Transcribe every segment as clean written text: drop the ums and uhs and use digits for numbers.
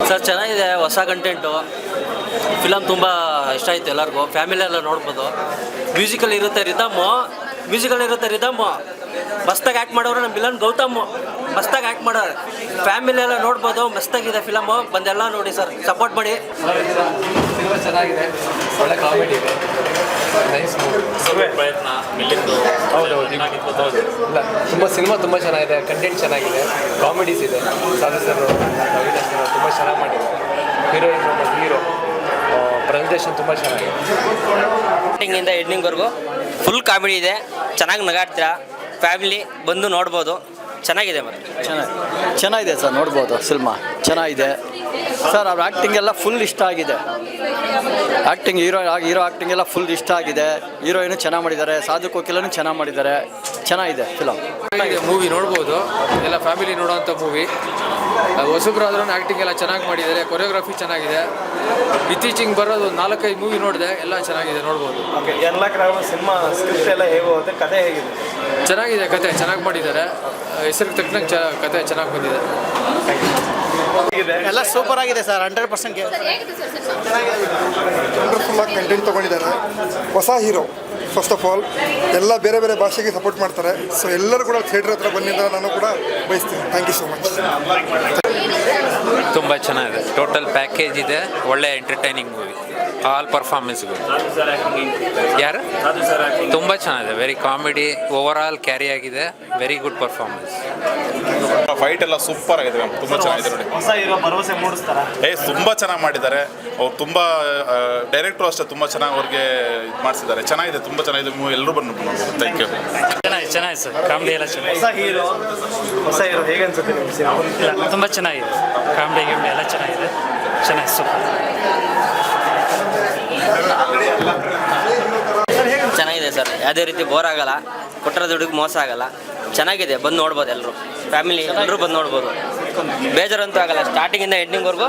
Sir ಚೆನ್ನಾಗಿದೆ, ಹೊಸ content. Film ತುಂಬ ಇಷ್ಟ ಆಯಿತು ಎಲ್ಲರಿಗೂ. ಫ್ಯಾಮಿಲಿ ಎಲ್ಲ ನೋಡ್ಬೋದು. ಮ್ಯೂಸಿಕಲ್ ಇರುತ್ತೆ ರಿದಮ್ಮು. ಮಸ್ತಾಗಿ ಆ್ಯಕ್ಟ್ ಮಾಡೋರು ನಮ್ಮ ವಿಲನ್ ಗೌತಮ್. ಮಸ್ತಾಗಿ ಆ್ಯಕ್ಟ್ ಮಾಡೋರು. ಫ್ಯಾಮಿಲಿ ಎಲ್ಲ ನೋಡ್ಬೋದು. ಮಸ್ತಾಗಿದೆ ಫಿಲಮು. ಬಂದೆಲ್ಲ ನೋಡಿ ಸರ್, ಸಪೋರ್ಟ್ ಮಾಡಿ. ಸಿನಿಮಾ ಚೆನ್ನಾಗಿದೆ, ಒಳ್ಳೆ ಕಾಮಿಡಿ ಇದೆ, ನೈಸ್ ಪ್ರಯತ್ನ ಮಿಲ್ಲಿಂದು ಇಲ್ಲ ಸಿನಿಮಾ ತುಂಬ ಚೆನ್ನಾಗಿದೆ, ಕಂಟೆಂಟ್ ಚೆನ್ನಾಗಿದೆ, ಕಾಮಿಡೀಸ್ ಇದೆ. ಸಾಧು ಸರ್ ತುಂಬ ಚೆನ್ನಾಗಿ ಮಾಡಿದ್ದಾರೆ. ಹೀರೋ ಪ್ರೆಸೆಂಟೇಷನ್ ತುಂಬ ಚೆನ್ನಾಗಿದೆ. ಸ್ಟಾರ್ಟಿಂಗಿಂದ ಎಂಡಿಂಗ್ವರೆಗೂ ಫುಲ್ ಕಾಮಿಡಿ ಇದೆ. ಚೆನ್ನಾಗಿ ನಗಾಡ್ತೀರಾ. ಫ್ಯಾಮಿಲಿ ಬಂದು ನೋಡ್ಬೋದು. ಚೆನ್ನಾಗಿದೆ. ಚೆನ್ನಾಗಿದೆ ಸರ್, ನೋಡ್ಬೋದು. ಸಿನಿಮಾ ಚೆನ್ನಾಗಿದೆ ಸರ್. ಅವ್ರ ಆ್ಯಕ್ಟಿಂಗ್ ಎಲ್ಲ ಫುಲ್ ಇಷ್ಟ ಆಗಿದೆ. ಆ್ಯಕ್ಟಿಂಗ್ ಹೀರೋ ಆ್ಯಕ್ಟಿಂಗ್ ಎಲ್ಲ ಫುಲ್ ಇಷ್ಟ ಆಗಿದೆ. ಹೀರೋಯಿನು ಚೆನ್ನಾಗಿ ಮಾಡಿದ್ದಾರೆ, ಸಾಧು ಕೋಕಿಲನು ಚೆನ್ನಾಗಿ ಮಾಡಿದ್ದಾರೆ. ಚೆನ್ನಾಗಿದೆ ಫಿಲಮ್. ಮೂವಿ ನೋಡ್ಬೋದು, ಎಲ್ಲ ಫ್ಯಾಮಿಲಿ ನೋಡೋವಂಥ ಮೂವಿ. ಹೊಸಬ್ರಾದ್ರೂ ಆ್ಯಕ್ಟಿಂಗ್ ಎಲ್ಲ ಚೆನ್ನಾಗಿ ಮಾಡಿದ್ದಾರೆ, ಕೊರಿಯೋಗ್ರಫಿ ಚೆನ್ನಾಗಿದೆ. ಇತ್ತೀಚಿಗೆ ಬರೋದು 4-5 ಮೂವಿ ನೋಡಿದೆ, ಎಲ್ಲ ಚೆನ್ನಾಗಿದೆ, ನೋಡ್ಬೋದು. ಓಕೆ, ಎಲ್ಲ ಸಿನಿಮಾ ಸ್ಕ್ರಿಪ್ಟ್ ಎಲ್ಲ ಹೇಗೆ ಹೋಗುತ್ತೆ, ಕತೆ ಹೇಗಿದೆ? ಚೆನ್ನಾಗಿದೆ, ಕತೆ ಚೆನ್ನಾಗಿ ಮಾಡಿದ್ದಾರೆ. ಹೆಸರಿಗೆ ತಕ್ಕಂಗೆ ಕತೆ ಚೆನ್ನಾಗಿ ಬಂದಿದೆ. ಎಲ್ಲ ಸೂಪರ್ ಆಗಿದೆ ಸರ್. 100% ವಂಡರ್ಫುಲ್ಲಾಗಿ ಕಂಟೆಂಟ್ ತೊಗೊಂಡಿದ್ದಾರೆ. ಹೊಸ ಹೀರೋ ಫಸ್ಟ್ ಆಫ್ ಆಲ್ ಎಲ್ಲ ಬೇರೆ ಬೇರೆ ಭಾಷೆಗೆ ಸಪೋರ್ಟ್ ಮಾಡ್ತಾರೆ. ಸೊ ಎಲ್ಲರೂ ಕೂಡ ಥಿಯೇಟರ್ ಹತ್ರ ಬಂದಿದ್ದ ನಾನು ಕೂಡ ಬಯಸ್ತೀನಿ. Thank you so much. ತುಂಬ ಚೆನ್ನಾಗಿದೆ, ಟೋಟಲ್ ಪ್ಯಾಕೇಜ್ ಇದೆ. ಒಳ್ಳೆ ಎಂಟರ್ಟೈನಿಂಗ್ ಮೂವಿ. ಆಲ್ ಪರ್ಫಾರ್ಮೆನ್ಸ್ಗಳು ಯಾರು ತುಂಬ ಚೆನ್ನಾಗಿದೆ. Very comedy, over all carry ಆಗಿದೆ. Very good performance. ಫೈಟ್ ಎಲ್ಲ ಸೂಪರ್ ಆಗಿದೆ, ತುಂಬ ಚೆನ್ನಾಗಿದೆ ನೋಡಿ. ಹೊಸ ಹೀರೋ ಭರವಸೆ ಮೂಡಿಸ್ತಾರ? ತುಂಬ ಚೆನ್ನಾಗಿ ಮಾಡಿದ್ದಾರೆ ಅವ್ರು. ತುಂಬ ಡೈರೆಕ್ಟ್ರು ಅಷ್ಟೇ ತುಂಬ ಚೆನ್ನಾಗಿ ಅವ್ರಿಗೆ ಇದು ಮಾಡಿಸಿದ್ದಾರೆ. ಚೆನ್ನಾಗಿದೆ, ತುಂಬ ಚೆನ್ನಾಗಿದೆ ಮೂವಿ. ಎಲ್ಲರೂ ಬಂದು ನೋಡ್ಬೋದು. Thank you. ಚೆನ್ನಾಗಿದೆ ಸರ್. ಕಾಮಿಡಿ ಎಲ್ಲ ಚೆನ್ನಾಗಿದೆ. ಹೊಸ ಹೀರೋ ಹೇಗೆ ಅನ್ಸುತ್ತೆ ನಿಮ್ಗೆ ಸಿನಿಮಾ? ಇಲ್ಲ, ತುಂಬ ಚೆನ್ನಾಗಿದೆ. ಕಾಮಿಡಿ ಎಲ್ಲ ಚೆನ್ನಾಗಿದೆ. ಸೂಪರ್ ಚೆನ್ನಾಗಿದೆ ಸರ್. ಯಾವುದೇ ರೀತಿ ಬೋರ್ ಆಗಲ್ಲ. ಕೊಟ್ಟರೆ ದುಡ್ಡಿಗೆ ಮೋಸ ಆಗಲ್ಲ. ಚೆನ್ನಾಗಿದೆ, ಬಂದು ನೋಡ್ಬೋದು. ಎಲ್ಲರೂ ಫ್ಯಾಮಿಲಿ ಎಲ್ಲರೂ ಬಂದು ನೋಡ್ಬೋದು. ಬೇಜಾರಂತೂ ಆಗಲ್ಲ ಸ್ಟಾರ್ಟಿಂಗಿಂದ ಎಂಡಿಂಗ್ವರೆಗೂ.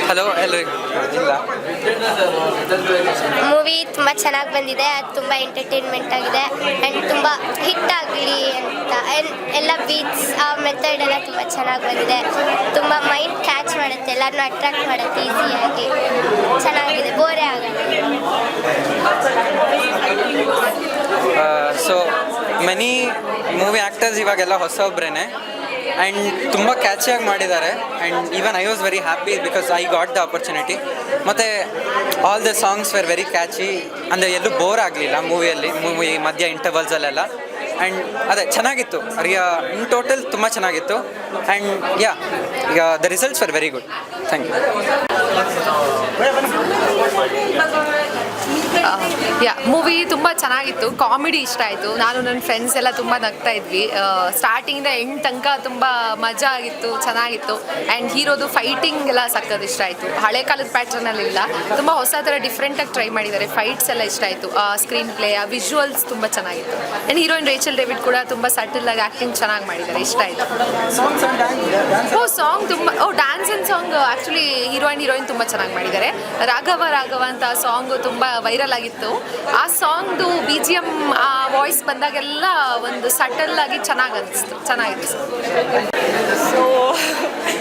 ಹಲೋ ಎಲ್ರಿಗೂ ಇಲ್ಲ, ಮೂವಿ ತುಂಬ ಚೆನ್ನಾಗಿ ಬಂದಿದೆ. ಅದು ತುಂಬ ಎಂಟರ್ಟೈನ್ಮೆಂಟ್ ಆಗಿದೆ ಆ್ಯಂಡ್ ತುಂಬ ಹಿಟ್ ಆಗಲಿ ಅಂತ ಎಲ್ಲ ಬೀಟ್ಸ್ ಆ ಮೆಥಡ್ ಎಲ್ಲ ತುಂಬ ಚೆನ್ನಾಗಿ ಬಂದಿದೆ. ತುಂಬ ಮೈಂಡ್ ಕ್ಯಾಚ್ ಮಾಡುತ್ತೆ, ಎಲ್ಲರನ್ನೂ ಅಟ್ರಾಕ್ಟ್ ಮಾಡುತ್ತೆ ಈಸಿಯಾಗಿ. ಚೆನ್ನಾಗಿದೆ, ಬೋರೇ ಆಗಲ್ಲ. ಸೊ ಮೆನಿ ಮೂವಿ ಆ್ಯಕ್ಟರ್ಸ್ ಇವಾಗೆಲ್ಲ ಹೊಸೊಬ್ರೇ ಆ್ಯಂಡ್ ತುಂಬ ಕ್ಯಾಚಿಯಾಗಿ ಮಾಡಿದ್ದಾರೆ. And even I was very happy because I got the opportunity. ಮತ್ತು all the songs were very catchy. ಅಂದರೆ ಎಲ್ಲೂ ಬೋರ್ ಆಗಲಿಲ್ಲ ಮೂವಿ ಮಧ್ಯ ಇಂಟರ್ವಲ್ಸಲ್ಲೆಲ್ಲ. ಆ್ಯಂಡ್ ಅದೇ ಚೆನ್ನಾಗಿತ್ತು. ಇನ್ ಟೋಟಲ್ ತುಂಬ ಚೆನ್ನಾಗಿತ್ತು. ಆ್ಯಂಡ್ ಈಗ the results were very good. Thank you. Movie ತುಂಬ ಚೆನ್ನಾಗಿತ್ತು. ಕಾಮಿಡಿ ಇಷ್ಟ ಆಯಿತು. ನಾನು ನನ್ನ ಫ್ರೆಂಡ್ಸ್ ಎಲ್ಲ ತುಂಬ ನಗ್ತಾ ಇದ್ವಿ. ಸ್ಟಾರ್ಟಿಂಗಿಂದ ಎಂಡ್ ತನಕ ತುಂಬ ಮಜಾ ಆಗಿತ್ತು, ಚೆನ್ನಾಗಿತ್ತು. ಆ್ಯಂಡ್ ಹೀರೋದು ಫೈಟಿಂಗ್ ಎಲ್ಲ ಸಕ್ಕತ್ ಇಷ್ಟ ಆಯಿತು. ಹಳೆ ಕಾಲದ ಪ್ಯಾಟ್ರನಲ್ಲಿಲ್ಲ, ತುಂಬ ಹೊಸ ಥರ ಡಿಫ್ರೆಂಟಾಗಿ ಟ್ರೈ ಮಾಡಿದ್ದಾರೆ. ಫೈಟ್ಸ್ ಎಲ್ಲ ಇಷ್ಟ ಆಯಿತು. ಸ್ಕ್ರೀನ್ ಪ್ಲೇ, ವಿಜುವಲ್ಸ್ ತುಂಬ ಚೆನ್ನಾಗಿತ್ತು. ಆ್ಯಂಡ್ ಹೀರೋಯಿನ್ ರೇಚಲ್ ಡೇವಿಡ್ ಕೂಡ ತುಂಬ ಸಟಲಾಗಿ ಆ್ಯಕ್ಟಿಂಗ್ ಚೆನ್ನಾಗಿ ಮಾಡಿದ್ದಾರೆ, ಇಷ್ಟ ಆಯಿತು. ಸಾಂಗ್ ತುಂಬ dance and song actually heroine ತುಂಬ ಚೆನ್ನಾಗಿ ಮಾಡಿದ್ದಾರೆ. ರಾಘವ ಅಂತ ಸಾಂಗು ತುಂಬ ವೈರಲ್ ಆಗಿತ್ತು. ಆ ಸಾಂಗ್ದು BGM ಆ ವಾಯ್ಸ್ ಬಂದಾಗೆಲ್ಲ ಒಂದು ಸಟಲ್ ಆಗಿ ಚೆನ್ನಾಗಿತ್ತು. ಸೊ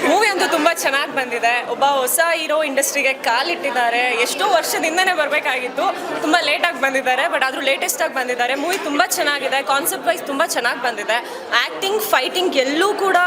ಮೂವಿ ಅಂತೂ ತುಂಬ ಚೆನ್ನಾಗಿ ಬಂದಿದೆ. ಒಬ್ಬ ಹೊಸ ಹೀರೋ ಇಂಡಸ್ಟ್ರಿಗೆ ಕಾಲಿಟ್ಟಿದ್ದಾರೆ. ಎಷ್ಟೋ ವರ್ಷದಿಂದನೇ ಬರಬೇಕಾಗಿತ್ತು, ತುಂಬ ಲೇಟಾಗಿ ಬಂದಿದ್ದಾರೆ. ಬಟ್ ಆದರೂ ಲೇಟೆಸ್ಟಾಗಿ ಬಂದಿದ್ದಾರೆ. ಮೂವಿ ತುಂಬ ಚೆನ್ನಾಗಿದೆ. ಕಾನ್ಸೆಪ್ಟ್ ವೈಸ್ ತುಂಬ ಚೆನ್ನಾಗಿ ಬಂದಿದೆ. ಆ್ಯಕ್ಟಿಂಗ್, ಫೈಟಿಂಗ್ ಎಲ್ಲೂ ಕೂಡ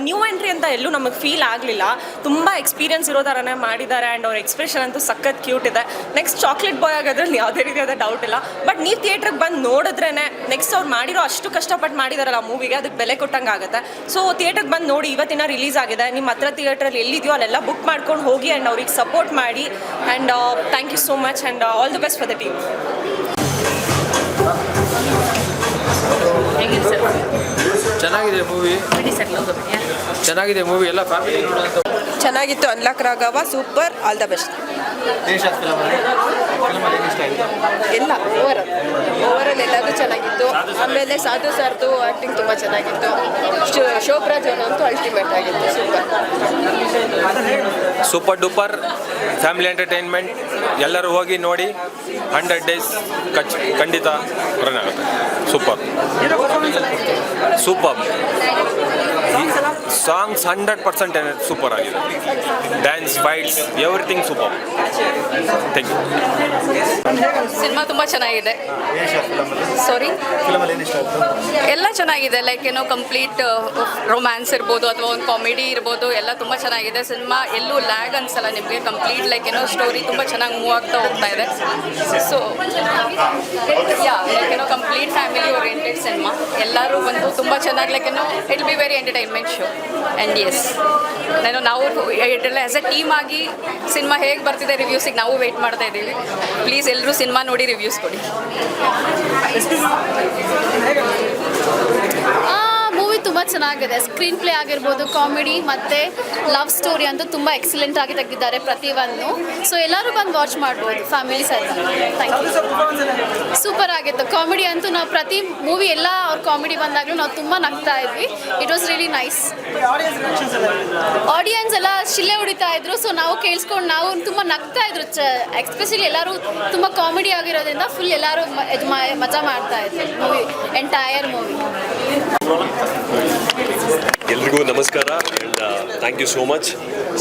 ನ್ಯೂ ಎಂಟ್ರಿ ಅಂತ ಎಲ್ಲೂ ನಮಗೆ ಫೀಲ್ ಆಗಲಿಲ್ಲ. ತುಂಬ ಎಕ್ಸ್ಪೀರಿಯನ್ಸ್ ಇರೋ ಥರನೇ ಮಾಡಿದ್ದಾರೆ. ಆ್ಯಂಡ್ ಅವ್ರ ಎಕ್ಸ್ಪ್ರೆಷನ್ ಅಂತೂ ಸಖತ್ ಕ್ಯೂಟ್ ಇದೆ. ನೆಕ್ಸ್ಟ್ ಚಾಕ್ಲೇಟ್ ಬಾಯ್ ಆಗೋದ್ರಲ್ಲಿ ಯಾವುದೇ ರೀತಿಯಾದ ಡೌಟ್ ಇಲ್ಲ. ಬಟ್ ನೀವು ಥಿಯೇಟ್ರಿಗೆ ಬಂದು ನೋಡಿದ್ರೇ ನೆಕ್ಸ್ಟ್ ಅವ್ರು ಮಾಡಿರೋ ಅಷ್ಟು ಕಷ್ಟಪಟ್ಟು ಮಾಡಿದಾರಲ್ಲ ಮೂವಿಗೆ, ಅದಕ್ಕೆ ಬೆಲೆ ಕೊಟ್ಟಂಗೆ ಆಗುತ್ತೆ. ಸೊ ಥಿಯೇಟ್ರಿಗೆ ಬಂದು ನೋಡಿ. ಇವತ್ತಿನ ರಿಲೀಸ್ ಆಗಿದೆ. ನಿಮ್ಮ ಹತ್ರ ಥಿಯೇಟ್ರಲ್ಲಿ ಎಲ್ಲಿದೆಯೋ ಅಲ್ಲೆಲ್ಲ ಬುಕ್ ಮಾಡ್ಕೊಂಡು ಹೋಗಿ ಆ್ಯಂಡ್ ಅವ್ರಿಗೆ ಸಪೋರ್ಟ್ ಮಾಡಿ. And thank you so much and all the best for the team. ಚೆನ್ನಾಗಿದೆ ಮೂವಿ ಎಲ್ಲ ಫ್ಯಾಮಿಲಿ ನೋಡುವಂಥ. ಚೆನ್ನಾಗಿತ್ತು. Unlock Raghava super, all the best. ಎಲ್ಲ ಓವರಾಲ್ ಎಲ್ಲದೂ ಚೆನ್ನಾಗಿತ್ತು. ಆಮೇಲೆ ಸಾಧು ಸರ್ದು ಆ್ಯಕ್ಟಿಂಗ್ ತುಂಬ ಚೆನ್ನಾಗಿತ್ತು. ಶೋಭರಾಜ್ ಅಂತೂ ಅಲ್ಟಿಮೇಟ್ ಆಗಿತ್ತು. Super duper family entertainment. ಎಲ್ಲರೂ ಹೋಗಿ ನೋಡಿ. 100 days ಖಂಡಿತ ರನ್ ಆಗುತ್ತೆ. ಸೂಪರ್ ಸಾಂಗ್ಸ್ 100% ಸೂಪರ್ ಆಗಿದೆ. Dance, fights, everything super. Thank you. Cinema ತುಂಬ ಚೆನ್ನಾಗಿದೆ. ಸಾರಿ, ಎಲ್ಲ ಚೆನ್ನಾಗಿದೆ. ಲೈಕ್ ಏನೋ ಕಂಪ್ಲೀಟ್ ರೊಮ್ಯಾನ್ಸ್ ಇರ್ಬೋದು ಅಥವಾ ಒಂದು ಕಾಮಿಡಿ ಇರ್ಬೋದು, ಎಲ್ಲ ತುಂಬ ಚೆನ್ನಾಗಿದೆ. ಸಿನಿಮಾ ಎಲ್ಲೂ ಲ್ಯಾಗ್ ಅನ್ಸಲ್ಲ ನಿಮಗೆ. ಕಂಪ್ಲೀಟ್ ಲೈಕ್ ಏನೋ ಸ್ಟೋರಿ ತುಂಬ ಚೆನ್ನಾಗಿ ಮೂವ್ ಆಗ್ತಾ ಹೋಗ್ತಾ ಇದೆ. ಸೊ ಲೈಕ್ ಏನೋ ಕಂಪ್ಲೀಟ್ ಫ್ಯಾಮಿಲಿ ಓರಿಯೆಂಟೆಡ್ ಸಿನಿಮಾ. ಎಲ್ಲರೂ ಬಂದು ತುಂಬ ಚೆನ್ನಾಗಿ ಲೈಕ್ ಏನೋ it be very entertainment show. And yes, ನಾವು ಎಲ್ಲ ಆ್ಯಸ್ ಎ ಟೀಮ್ ಆಗಿ ಸಿನಿಮಾ ಹೇಗೆ ಬರ್ತಿದೆ ರಿವ್ಯೂಸಿಗೆ ನಾವು ವೆಯ್ಟ್ ಮಾಡ್ತಾ ಇದ್ದೀವಿ. ಪ್ಲೀಸ್ ಎಲ್ಲರೂ ಸಿನಿಮಾ ನೋಡಿ ರಿವ್ಯೂಸ್ ಕೊಡಿ. ಮೂವಿ ತುಂಬ ಚೆನ್ನಾಗಿದೆ. ಸ್ಕ್ರೀನ್ ಪ್ಲೇ ಆಗಿರ್ಬೋದು, ಕಾಮಿಡಿ ಮತ್ತು ಲವ್ ಸ್ಟೋರಿ ಅಂತೂ ತುಂಬ ಎಕ್ಸಲೆಂಟ್ ಆಗಿ ತೆಗೆದಿದ್ದಾರೆ ಪ್ರತಿಯೊಂದು. ಸೊ ಎಲ್ಲರೂ ಬಂದು ವಾಚ್ ಮಾಡ್ಬೋದು ಫ್ಯಾಮಿಲಿ ಸಹಿತ. Thank you. ಸೂಪರ್ ಆಗಿತ್ತು. ಕಾಮಿಡಿ ಅಂತೂ ನಾವು ಪ್ರತಿ ಮೂವಿ ಎಲ್ಲ ಅವ್ರ ಕಾಮಿಡಿ ಬಂದಾಗಲೂ ನಾವು ತುಂಬ ನಗ್ತಾ ಇದ್ವಿ. It was really nice. Audience ಎಲ್ಲ ಶಿಲೆ ಹೊಡಿತಾ ಇದ್ರು. ಸೊ ನಾವು ಕೇಳಿಸ್ಕೊಂಡು ನಾವು ತುಂಬ ನಗ್ತಾ ಇದ್ರು. ಎಸ್ಪೆಷಲಿ ಎಲ್ಲರೂ ತುಂಬ ಕಾಮಿಡಿ ಆಗಿರೋದ್ರಿಂದ ಫುಲ್ ಎಲ್ಲರೂ ಮಜಾ ಮಾಡ್ತಾ ಇದ್ರು ಮೂವಿ, ಎಂಟೈರ್ ಮೂವಿ. ಎಲ್ರಿಗೂ ನಮಸ್ಕಾರ and thank you so much.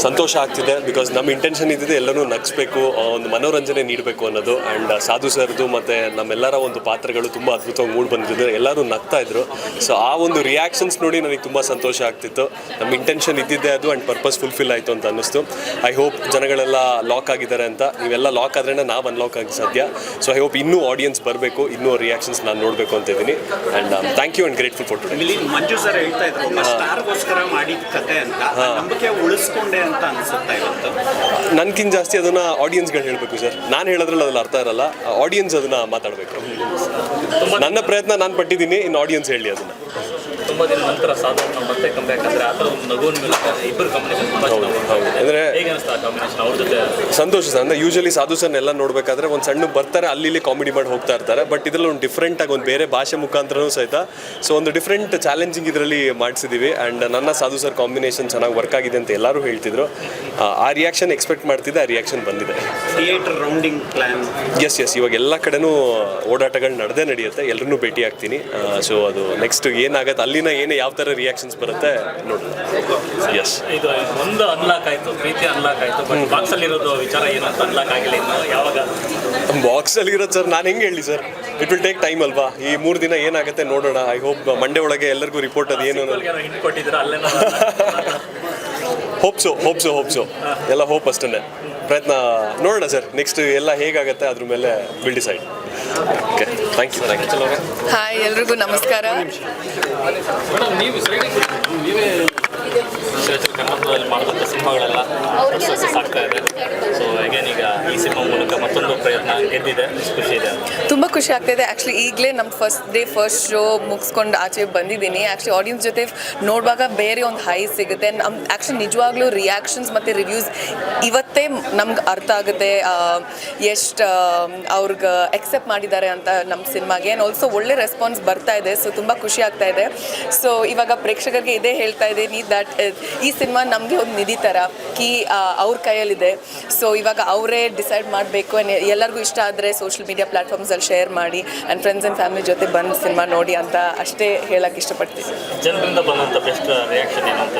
ಸಂತೋಷ ಆಗ್ತಿದೆ ಬಿಕಾಸ್ ನಮ್ಮ ಇಂಟೆನ್ಷನ್ ಇದ್ದಿದೆ ಎಲ್ಲರೂ ನಗಿಸ್ಬೇಕು, ಒಂದು ಮನೋರಂಜನೆ ನೀಡಬೇಕು ಅನ್ನೋದು. ಆ್ಯಂಡ್ ಸಾಧು ಸರ್ದು ಮತ್ತು ನಮ್ಮೆಲ್ಲರ ಒಂದು ಪಾತ್ರಗಳು ತುಂಬ ಅದ್ಭುತವಾಗಿ ಮೂಡಿ ಬಂದಿದ್ದು, ಎಲ್ಲರೂ ನಗ್ತಾ ಇದ್ರು. ಸೊ ಆ ಒಂದು ರಿಯಾಕ್ಷನ್ಸ್ ನೋಡಿ ನನಗೆ ತುಂಬ ಸಂತೋಷ ಆಗ್ತಿತ್ತು. ನಮ್ಮ ಇಂಟೆನ್ಷನ್ ಇದ್ದಿದ್ದೆ ಅದು ಆ್ಯಂಡ್ ಪರ್ಪಸ್ ಫುಲ್ಫಿಲ್ ಆಯಿತು ಅಂತ ಅನ್ನಿಸ್ತು. ಐ ಹೋಪ್ ಜನಗಳೆಲ್ಲ ಲಾಕ್ ಆಗಿದ್ದಾರೆ ಅಂತ. ನೀವೆಲ್ಲ ಲಾಕ್ ಆದ್ರೇ ನಾವು ಅನ್ಲಾಕ್ ಆಗಿ ಸಾಧ್ಯ. ಸೊ ಐ ಹೋಪ್ ಇನ್ನೂ ಆಡಿಯನ್ಸ್ ಬರಬೇಕು, ಇನ್ನೂ ರಿಯಾಕ್ಷನ್ಸ್ ನಾನು ನೋಡಬೇಕು ಅಂತ ಇದ್ದೀನಿ. And thank you and grateful for today. Manju sir ಹೇಳ್ತಾ ಇದ್ರು ಸ್ಟಾರ್ಗೋಸ್ಕರ ಮಾಡಿದ ಕತೆ ಅಂತ, ನಂಬಿಕೆ ಉಳಿಸ್ಕೊಂಡೆ ಅಂತ ಅನ್ಸುತ್ತಾ ಇವತ್ತು. ನನ್ಗಿಂತ ಜಾಸ್ತಿ ಅದನ್ನ ಆಡಿಯನ್ಸ್ಗಳು ಹೇಳಬೇಕು ಸರ್. ನಾನು ಹೇಳೋದ್ರಲ್ಲಿ ಅದ್ರಲ್ಲಿ ಅರ್ಥ ಇರಲ್ಲ. ಆಡಿಯನ್ಸ್ ಅದನ್ನ ಮಾತಾಡಬೇಕು. ನನ್ನ ಪ್ರಯತ್ನ ನಾನು ಪಟ್ಟಿದ್ದೀನಿ, ಇನ್ನು ಆಡಿಯನ್ಸ್ ಹೇಳಿ ಅದನ್ನ. ತುಂಬ ದಿನ ನಂತರ ಸಾಧು ಮತ್ತೆ ಕಂಬ್ಯಾಕ್ ಅಂದರೆ ಆ ಥರ ಒಂದು ನಗುವಿನ ಮೇಲೆ ಇಬ್ಬರು ಕಾಂಬಿನೇಷನ್ ತುಂಬ ಅಂದರೆ ಹೇಗೆ ಅನಿಸ್ತಾ ಕಾಂಬಿನೇಷನ್ ಅವ್ರ ಜೊತೆ? ಸಂತೋಷ ಸರ್. ಅಂದರೆ ಯೂಶಲಿ ಸಾಧು ಸರ್ನೆಲ್ಲ ನೋಡಬೇಕಾದ್ರೆ ಒಂದು ಸಣ್ಣ ಬರ್ತಾರೆ, ಅಲ್ಲಿ ಕಾಮಿಡಿ ಮಾಡಿ ಹೋಗ್ತಾ ಇರ್ತಾರೆ. ಬಟ್ ಇದರಲ್ಲಿ ಒಂದು ಡಿಫ್ರೆಂಟಾಗಿ ಒಂದು ಬೇರೆ ಭಾಷೆ ಮುಖಾಂತರನೂ ಸಹಿತ ಸೊ ಒಂದು ಡಿಫ್ರೆಂಟ್ ಚಾಲೆಂಜಿಂಗ್ ಇದರಲ್ಲಿ ಮಾಡಿಸಿದ್ದೀವಿ. ಆ್ಯಂಡ್ ನನ್ನ ಸಾಧು ಸರ್ ಕಾಂಬಿನೇಷನ್ ಚೆನ್ನಾಗಿ ವರ್ಕ್ ಆಗಿದೆ ಅಂತ ಎಲ್ಲರೂ ಹೇಳ್ತಿದ್ರು. ಆ ರಿಯಾಕ್ಷನ್ ಎಕ್ಸ್ಪೆಕ್ಟ್ ಮಾಡ್ತಿದ್ದೆ, ಆ ರಿಯಾಕ್ಷನ್ ಬಂದಿದೆ. ಥಿಯೇಟರ್ ರೌಂಡಿಂಗ್ ಪ್ಲ್ಯಾನ್ ಎಸ್ ಇವಾಗ ಎಲ್ಲ ಕಡೆನೂ ಓಡಾಟಗಳು ನಡೆಯುತ್ತೆ. ಎಲ್ಲರೂ ಭೇಟಿ ಆಗ್ತೀನಿ. ಸೊ ಅದು ನೆಕ್ಸ್ಟ್ ಏನಾಗುತ್ತೆ, ಅಲ್ಲಿನ ಏನೇ ಯಾವ ಥರ ರಿಯಾಕ್ಷನ್ಸ್ ಬರುತ್ತೆ ನೋಡೋಣ. ಎಸ್, ಇದು ಒಂದು ಅನ್ಲಾಕ್ ಆಯಿತು, ಪ್ರೀತಿ ಅನ್ಲಾಕ್ ಆಯಿತು. ಬಟ್ ಬಾಕ್ಸಲ್ಲಿ ಇರೋದು ವಿಚಾರ ಏನು ಅಂತ ಅನ್ಲಾಕ್ ಆಗಿಲ್ಲ ಇನ್ನು. ಯಾವಾಗ ಬಾಕ್ಸಲ್ಲಿ ಇರೋದು ಸರ್ ನಾನು ಹೆಂಗೆ ಹೇಳಿ sir, it will take time ಅಲ್ವಾ. ಈ 3 ದಿನ ಏನಾಗುತ್ತೆ ನೋಡೋಣ. ಐ ಹೋಪ್ ಮಂಡೇ ಒಳಗೆ ಎಲ್ಲರಿಗೂ ರಿಪೋರ್ಟ್ ಅದು ಏನು ಹಿಂಟ್ ಕೊಟ್ಟಿದ್ರೆ ಅಲ್ಲೇ ಹೋಪ್ಸು ಎಲ್ಲ ಹೋಪ್ ಅಷ್ಟೇ. ಪ್ರಯತ್ನ ನೋಡೋಣ ಸರ್. ನೆಕ್ಸ್ಟ್ ಎಲ್ಲ ಹೇಗಾಗುತ್ತೆ ಅದ್ರ ಮೇಲೆ will decide. Okay, thank you. Hi, ಎಲ್ರಿಗೂ ನಮಸ್ಕಾರ. ಕನ್ನಡದಲ್ಲಿ ಮಾಡಿದಂಥ ಸಿನಿಮಾಗಳೆಲ್ಲ ಸಕ್ಸಸ್ ಆಗ್ತಾ ಇದೆ. ಸೊ ಅಗೇನ್ ಈಗ ಈ ಸಿನಿಮಾ ಮೂಲಕ ಮತ್ತೊಂದು ಪ್ರಯತ್ನ ಗೆದ್ದಿದೆ, ಖುಷಿ ಇದೆ. ತುಂಬ ಖುಷಿ ಆಗ್ತಾಯಿದೆ. ಆ್ಯಕ್ಚುಲಿ ಈಗಲೇ ನಮ್ಮ ಫಸ್ಟ್ ಶೋ ಮುಗಿಸ್ಕೊಂಡು ಆಚೆ ಬಂದಿದ್ದೀನಿ. ಆ್ಯಕ್ಚುಲಿ ಆಡಿಯನ್ಸ್ ಜೊತೆ ನೋಡುವಾಗ ಬೇರೆ ಒಂದು ಹೈ ಸಿಗುತ್ತೆ. ಆ್ಯಕ್ಚುಲಿ ನಿಜವಾಗ್ಲೂ ರಿಯಾಕ್ಷನ್ಸ್ ಮತ್ತು ರಿವ್ಯೂಸ್ ಇವತ್ತೇ ನಮ್ಗೆ ಅರ್ಥ ಆಗುತ್ತೆ ಎಷ್ಟು ಅವ್ರಿಗೆ ಎಕ್ಸೆಪ್ಟ್ ಮಾಡಿದ್ದಾರೆ ಅಂತ ನಮ್ಮ ಸಿನಿಮಾಗೆ. ಆ್ಯಂಡ್ ಆಲ್ಸೋ ಒಳ್ಳೆ ರೆಸ್ಪಾನ್ಸ್ ಬರ್ತಾ ಇದೆ. ಸೊ ತುಂಬ ಖುಷಿ ಆಗ್ತಾ ಇದೆ. ಸೊ ಇವಾಗ ಪ್ರೇಕ್ಷಕರಿಗೆ ಇದೇ ಹೇಳ್ತಾ ಇದ್ದೀನಿ ದಟ್ ಈ ಸಿನಿಮಾ ನಮಗೆ ಒಂದು ನಿಧಿ ಥರ ಅವ್ರ ಕೈಯಲ್ಲಿದೆ. ಸೊ ಇವಾಗ ಅವರೇ ಡಿಸೈಡ್ ಮಾಡಬೇಕು. ಎಲ್ಲರಿಗೂ ಇಷ್ಟ ಆದರೆ ಸೋಷಿಯಲ್ ಮೀಡಿಯಾ ಪ್ಲಾಟ್ಫಾರ್ಮ್ಸಲ್ಲಿ ಶೇರ್ ಮಾಡಿ ಆ್ಯಂಡ್ ಫ್ರೆಂಡ್ಸ್ ಆ್ಯಂಡ್ ಫ್ಯಾಮಿಲಿ ಜೊತೆ ಬಂದು ಸಿನಿಮಾ ನೋಡಿ ಅಂತ ಅಷ್ಟೇ ಹೇಳಕ್ಕೆ ಇಷ್ಟಪಡ್ತೀನಿ. ಜನರಿಂದ ಬಂದಂಥ ಬೆಸ್ಟ್ ರಿಯಾಕ್ಷನ್ ಏನು ಅಂತ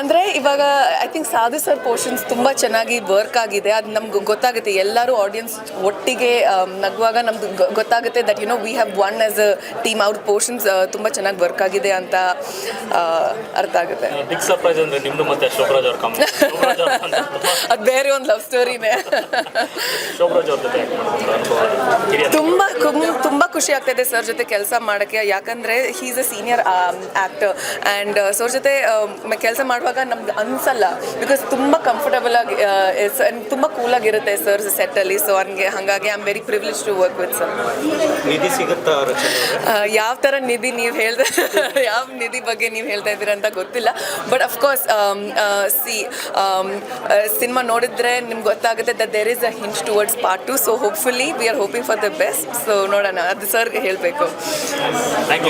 ಅಂದರೆ ಇವಾಗ ಐ ಥಿಂಕ್ ಸಾಧು ಸರ್ ಪೋರ್ಷನ್ಸ್ ತುಂಬ ಚೆನ್ನಾಗಿ ವರ್ಕ್ ಆಗಿದೆ. ಅದು ನಮ್ಗೆ ಗೊತ್ತಾಗುತ್ತೆ. ಎಲ್ಲರೂ ಆಡಿಯನ್ಸ್ ಒಟ್ಟಿಗೆ ನಗುವಾಗ ನಮ್ಗೆ ಗೊತ್ತಾಗುತ್ತೆ that we have one as a team. ಅವ್ರ ಪೋರ್ಷನ್ಸ್ ತುಂಬ ಚೆನ್ನಾಗಿ ವರ್ಕ್ ಆಗಿದೆ ಅಂತ ಅರ್ಥ ಆಗುತ್ತೆ. ಬಿಗ್ ಸರ್ಪ್ರೈಸ್ ಅಂದರೆ ನಿಮ್ಮದು ಮತ್ತು ಶೋಭರಾಜ್ ಅವ್ರ ಅದು ಬೇರೆ ಒಂದು ಲವ್ ಸ್ಟೋರಿನೇ. ಶೋಭರಾಜ್ ಅವ್ರ ಜೊತೆ ತುಂಬ ಖುಷಿ ಆಗ್ತಾಯಿದೆ ಸರ್ ಜೊತೆ ಕೆಲಸ ಮಾಡೋಕ್ಕೆ. ಯಾಕಂದರೆ he is a senior actor and sir ಜೊತೆ ಕೆಲಸ ಮಾಡುವಾಗ ನಮ್ಗೆ ಅನಿಸಲ್ಲ. ಬಿಕಾಸ್ ತುಂಬ ಕಂಫರ್ಟಬಲ್ ಆಗಿ ತುಂಬ ಕೂಲಾಗಿರುತ್ತೆ ಸರ್ ಸೆಟ್ಟಲ್ಲಿ. ಸೊ ಹಾಗಾಗಿ I am very privilege to work with sir. ನಿಧಿ ಸಿಗುತ್ತಾ? ಯಾವ ಥರ ನಿಧಿ ನೀವು ಹೇಳ್ದೆ, ಯಾವ ನಿಧಿ ಬಗ್ಗೆ ನೀವು ಹೇಳ್ತಾ ಇದ್ದೀರಾ ಅಂತ ಗೊತ್ತಿಲ್ಲ. ಬಟ್ ಅಫ್ಕೋರ್ಸ್ ಸಿನಿಮಾ ನೋಡಿದ್ರೆ ನಿಮ್ಗೆ ಗೊತ್ತಾಗುತ್ತೆ that there is a hint towards part 2. So hopefully we are hoping for the best. ಸೊ ನೋಡೋಣ, ಅದು ಸರ್ಗೆ ಹೇಳಬೇಕು. Thank you.